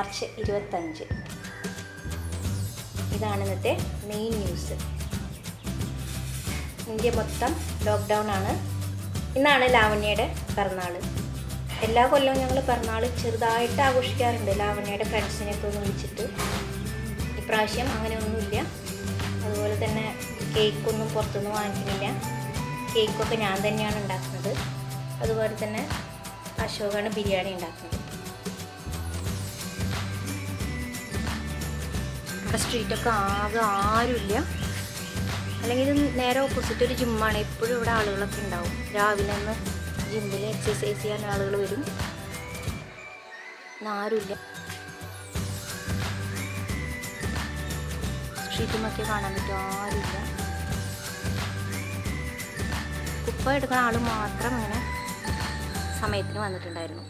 March 25. ഇതാണ് ഇന്നത്തെ main news. India മൊത്തം ലോക്ക്ഡൗൺ ആണ്. ഇന്നാണ് ലാവണ്യയുടെ പിറന്നാൾ. എല്ലാ കൊല്ലവും ഞങ്ങൾ പിറന്നാൾ ചെറുതായിട്ട് ആഘോഷിക്കാറുണ്ട്, ലാവണ്യയുടെ ഫ്രണ്ട്സിനെയൊക്കെ ഒന്ന് വിളിച്ചിട്ട്. ഇപ്രാവശ്യം അങ്ങനെയൊന്നുമില്ല. അതുപോലെ തന്നെ കേക്കൊന്നും പുറത്തുനിന്ന് വാങ്ങിക്കുന്നില്ല. കേക്കൊക്കെ ഞാൻ തന്നെയാണ് ഉണ്ടാക്കുന്നത്. അതുപോലെ തന്നെ അശോകാണ് ബിരിയാണി ഉണ്ടാക്കുന്നത്. നമ്മുടെ സ്ട്രീറ്റൊക്കെ ആകെ ആരുമില്ല. അല്ലെങ്കിൽ ഇത് നേരെ ഓപ്പോസിറ്റ് ഒരു ജിമ്മാണ്. എപ്പോഴും ഇവിടെ ആളുകളൊക്കെ ഉണ്ടാവും. രാവിലെ ഒന്ന് ജിമ്മിൽ എക്സസൈസ് ചെയ്യാൻ ആളുകൾ വരും. ആരുമില്ല. സ്ട്രീറ്റുമൊക്കെ കാണാൻ പറ്റും, ആരുമില്ല. കുപ്പ എടുക്കുന്ന ആൾ മാത്രം അങ്ങനെ സമയത്തിന് വന്നിട്ടുണ്ടായിരുന്നു.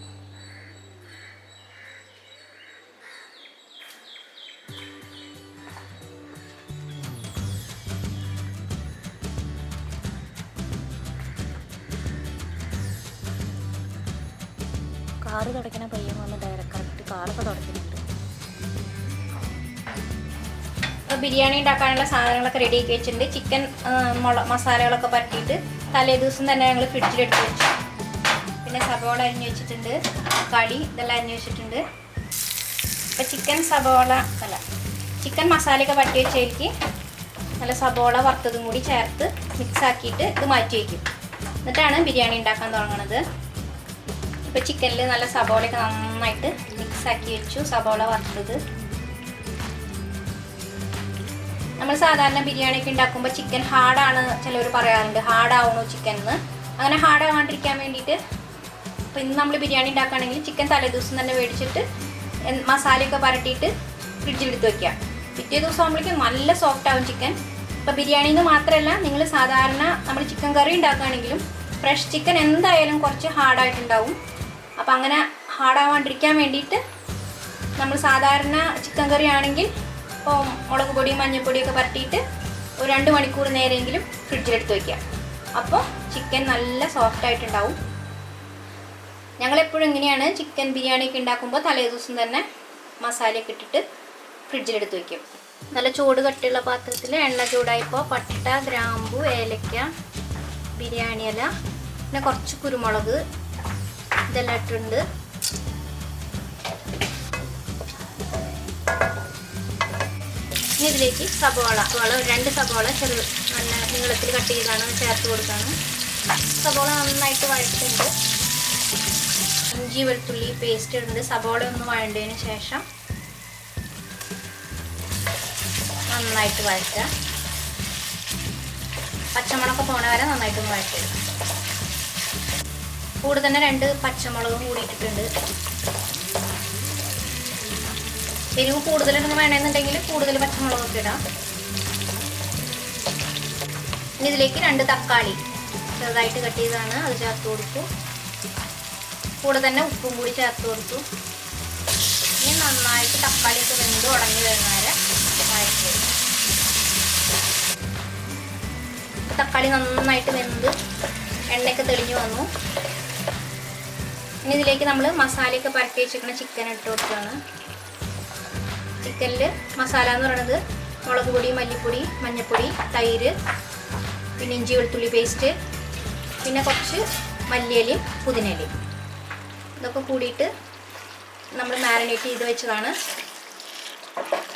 കാറ് തുടയ്ക്കണ പയ്യൻ വന്ന് കറക്റ്റ് കാറൊക്കെ തുടയ്ക്കുന്നുണ്ട്. ബിരിയാണി ഉണ്ടാക്കാനുള്ള സാധനങ്ങളൊക്കെ റെഡി ആക്കി വെച്ചിട്ടുണ്ട്. ചിക്കൻ മസാലകളൊക്കെ പരട്ടിയിട്ട് തലേ ദിവസം തന്നെ ഞങ്ങൾ ഫ്രിഡ്ജിലെടുത്ത് വെച്ചു. പിന്നെ സബോള അരിഞ്ഞ് വെച്ചിട്ടുണ്ട്, തക്കാളി ഇതെല്ലാം അരിഞ്ഞ് വെച്ചിട്ടുണ്ട്. അപ്പോൾ ചിക്കൻ മസാലയൊക്കെ പരട്ടി വെച്ചതിലേക്ക് നല്ല സബോള വറുത്തതും കൂടി ചേർത്ത് മിക്സ് ആക്കിയിട്ട് ഇത് മാറ്റി വയ്ക്കും. എന്നിട്ടാണ് ബിരിയാണി ഉണ്ടാക്കാൻ തുടങ്ങുന്നത്. ഇപ്പോൾ ചിക്കനിൽ നല്ല സബോളയൊക്കെ നന്നായിട്ട് മിക്സ് ആക്കി വെച്ചു. സബോള വറുത്തത് നമ്മൾ സാധാരണ ബിരിയാണിയൊക്കെ ഉണ്ടാക്കുമ്പോൾ ചിക്കൻ ഹാർഡാണ് ചിലവർ പറയാറുണ്ട്, ഹാർഡാവണോ ചിക്കൻ എന്ന്. അങ്ങനെ ഹാർഡാവാണ്ടിരിക്കാൻ വേണ്ടിയിട്ട് ഇപ്പോൾ ഇന്ന് നമ്മൾ ബിരിയാണി ഉണ്ടാക്കുകയാണെങ്കിൽ ചിക്കൻ തലേദിവസം തന്നെ മേടിച്ചിട്ട് മസാലയൊക്കെ പരട്ടിയിട്ട് ഫ്രിഡ്ജിലെടുത്ത് വയ്ക്കുക. പിറ്റേ ദിവസം ആകുമ്പോഴേക്കും നല്ല സോഫ്റ്റ് ആവും ചിക്കൻ. ഇപ്പോൾ ബിരിയാണിന്ന് മാത്രമല്ല, നിങ്ങൾ സാധാരണ നമ്മൾ ചിക്കൻ കറി ഉണ്ടാക്കുകയാണെങ്കിലും ഫ്രഷ് ചിക്കൻ എന്തായാലും കുറച്ച് ഹാർഡായിട്ടുണ്ടാവും. അപ്പോൾ അങ്ങനെ ഹാർഡാവാണ്ടിരിക്കാൻ വേണ്ടിയിട്ട് നമ്മൾ സാധാരണ ചിക്കൻ കറി ആണെങ്കിൽ ഇപ്പോൾ മുളക് പൊടിയും മഞ്ഞൾപ്പൊടിയൊക്കെ പരട്ടിയിട്ട് ഒരു 2 മണിക്കൂർ നേരെയെങ്കിലും ഫ്രിഡ്ജിലെടുത്ത് വയ്ക്കുക. അപ്പോൾ ചിക്കൻ നല്ല സോഫ്റ്റ് ആയിട്ടുണ്ടാവും. ഞങ്ങളെപ്പോഴും ഇങ്ങനെയാണ് ചിക്കൻ ബിരിയാണിയൊക്കെ ഉണ്ടാക്കുമ്പോൾ തലേ ദിവസം തന്നെ മസാലയൊക്കെ ഇട്ടിട്ട് ഫ്രിഡ്ജിലെടുത്ത് വയ്ക്കും. നല്ല ചൂട് കട്ടിയുള്ള പാത്രത്തിൽ എണ്ണ ചൂടായപ്പോൾ പട്ട, ഗ്രാമ്പു, ഏലക്ക, ബിരിയാണി ഇല, പിന്നെ കുറച്ച് കുരുമുളക് ഇതെല്ലാം ഇട്ടിട്ടുണ്ട്. ഇനി ഇതിലേക്ക് സബോള 2 സബോള നല്ല നീളത്തിൽ കട്ട് ചെയ്താണ് ചേർത്ത് കൊടുക്കുകയാണ്. സബോള നന്നായിട്ട് വഴറ്റുന്നുണ്ട്. ഇഞ്ചി വെളുത്തുള്ളി പേസ്റ്റ് ഇടുന്നുണ്ട്. സബോള ഒന്ന് വഴണ്ടതിന് ശേഷം നന്നായിട്ട് വഴറ്റുക. പച്ചമുളകൊക്കെ പോണ വരെ നന്നായിട്ടൊന്ന് വഴറ്റിയെടുക്കുക. കൂടെ തന്നെ 2 പച്ചമുളകും കൂടി ഇട്ടിട്ടുണ്ട്. എരിവ് കൂടുതലൊന്നും വേണമെന്നുണ്ടെങ്കിൽ കൂടുതൽ പച്ചമുളകൊക്കെ ഇടാം. ഇനി ഇതിലേക്ക് 2 തക്കാളി ചെറുതായിട്ട് കട്ട് ചെയ്താണ്, അത് ചേർത്ത് കൊടുത്തു. കൂടെ തന്നെ ഉപ്പും കൂടി ചേർത്ത് കൊടുത്തു. ഇനി നന്നായിട്ട് തക്കാളിയൊക്കെ വെന്ത് ഉടഞ്ഞു വരുന്ന വരെ വഴറ്റി. തക്കാളി നന്നായിട്ട് വെന്ത് എണ്ണയൊക്കെ തെളിഞ്ഞു വന്നു. ഇനി ഇതിലേക്ക് നമ്മൾ മസാലയൊക്കെ പരട്ടി വെച്ചിരിക്കുന്ന ചിക്കൻ ഇട്ട് കൊടുക്കുകയാണ്. ചിക്കനിൽ മസാല എന്ന് പറയുന്നത് മുളക് പൊടി, മല്ലിപ്പൊടി, മഞ്ഞൾപ്പൊടി, തൈര്, പിന്നെ ഇഞ്ചി വെളുത്തുള്ളി പേസ്റ്റ്, പിന്നെ കുറച്ച് മല്ലിയിലയും പുതിനയിലയും ഇതൊക്കെ കൂടിയിട്ട് നമ്മൾ മാരിനേറ്റ് ചെയ്ത് വെച്ചതാണ്.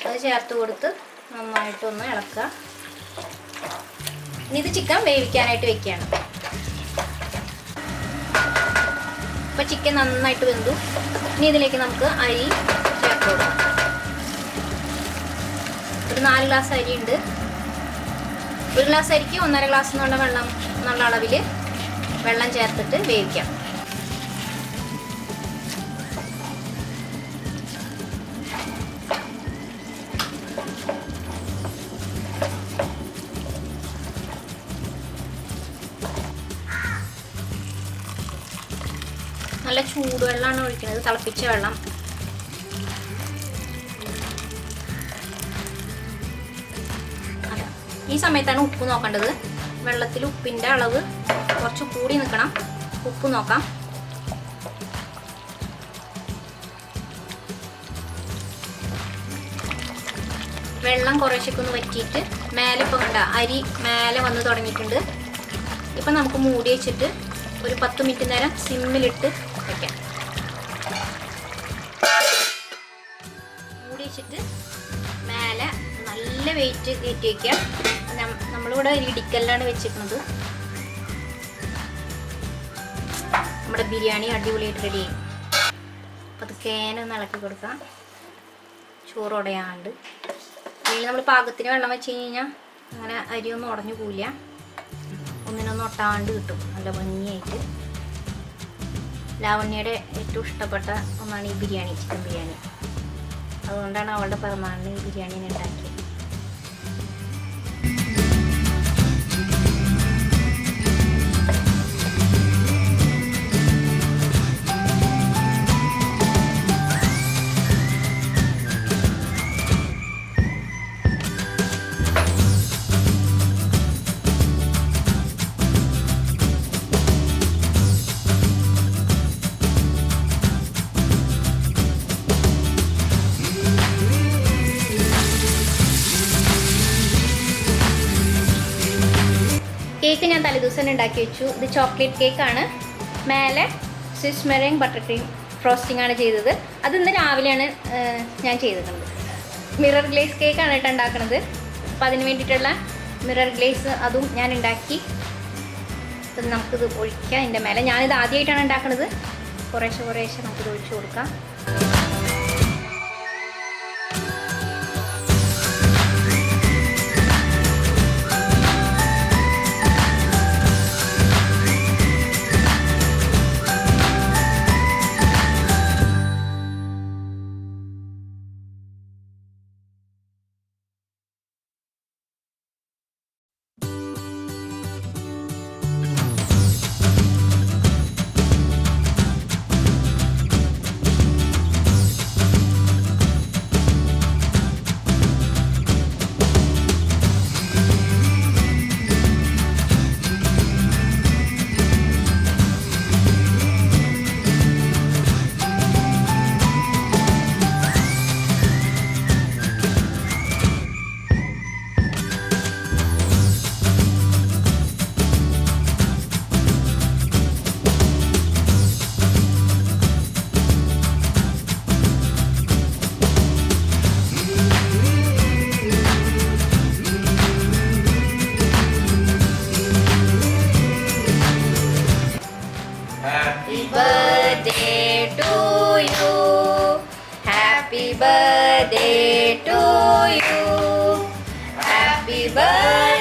അത് ചേർത്ത് കൊടുത്ത് നന്നായിട്ടൊന്ന് ഇളക്കുക. ഇനി ഇത് ചിക്കൻ വേവിക്കാനായിട്ട് വെക്കുകയാണ്. ഇപ്പോൾ ചിക്കൻ നന്നായിട്ട് വെന്തു. ഇനി ഇതിലേക്ക് നമുക്ക് അരി ചേർത്ത് കൊടുക്കാം. ഒരു 4 ഗ്ലാസ് അരി ഉണ്ട്. 1 ഗ്ലാസ് അരിക്ക് 1.5 ഗ്ലാസ് എന്നുള്ള വെള്ളം എന്നുള്ള അളവിൽ വെള്ളം ചേർത്തിട്ട് വേവിക്കാം. നല്ല ചൂടുവെള്ളമാണ് ഒഴിക്കുന്നത്, തിളപ്പിച്ച വെള്ളം. ഈ സമയത്താണ് ഉപ്പ് നോക്കേണ്ടത്. വെള്ളത്തിൽ ഉപ്പിൻ്റെ അളവ് കുറച്ച് കൂടി നിൽക്കണം. ഉപ്പ് നോക്കാം. വെള്ളം കുറേശ്ശൊക്കെ ഒന്ന് വറ്റിയിട്ട് മേലെ ഇപ്പോൾ കണ്ട അരി മേലെ വന്ന് തുടങ്ങിയിട്ടുണ്ട്. ഇപ്പം നമുക്ക് മൂടി വെച്ചിട്ട് ഒരു 10 മിനിറ്റ് നേരം സിമ്മിലിട്ട് വയ്ക്കാം. മൂടി വെച്ചിട്ട് മേലെ നല്ല വെയിറ്റ് കയറ്റി വയ്ക്കാം. നമ്മളിവിടെ ഇടിക്കല്ലാണ് വെച്ചിരിക്കുന്നത്. നമ്മുടെ ബിരിയാണി അടിപൊളിയായിട്ട് റെഡി ആയി. അപ്പം അത് കേനൊന്ന് ഇളക്കി കൊടുക്കാം, ചോറ് ഉടയാണ്ട്. അല്ലെങ്കിൽ നമ്മൾ പാകത്തിന് വെള്ളം വെച്ച് കഴിഞ്ഞാൽ അങ്ങനെ അരിയൊന്നും ഉടഞ്ഞു പോവില്ല, ഒന്നിനൊന്നും ഒട്ടാണ്ട് കിട്ടും നല്ല ഭംഗിയായിട്ട്. ലാവണ്യയുടെ ഏറ്റവും ഇഷ്ടപ്പെട്ട ഒന്നാണ് ഈ ബിരിയാണി, ചിക്കൻ ബിരിയാണി. അതുകൊണ്ടാണ് അവളുടെ പിറന്നാളിന് ഈ ബിരിയാണി ഉണ്ടാക്കിയത്. കേക്ക് ഞാൻ തലേദിവസം ഉണ്ടാക്കി വെച്ചു. ഇത് ചോക്ലേറ്റ് കേക്കാണ്. മേലെ Swiss meringue butter cream frosting ആണ് ചെയ്തത്. അത് ഇന്ന് രാവിലെയാണ് ഞാൻ ചെയ്തിട്ടുണ്ട്. മിറർ ഗ്ലേസ് കേക്കാണ് കേട്ടോ ഉണ്ടാക്കുന്നത്. അപ്പോൾ അതിന് വേണ്ടിയിട്ടുള്ള മിറർ ഗ്ലേസ് അതും ഞാൻ ഉണ്ടാക്കി. അപ്പം നമുക്കിത് ഒഴിക്കാം ഇതിൻ്റെ മേലെ. ഞാനിത് ആദ്യമായിട്ടാണ് ഉണ്ടാക്കുന്നത്. കുറേശ്ശെ നമുക്കിത് ഒഴിച്ചു കൊടുക്കാം. Happy birthday to you. Happy birthday.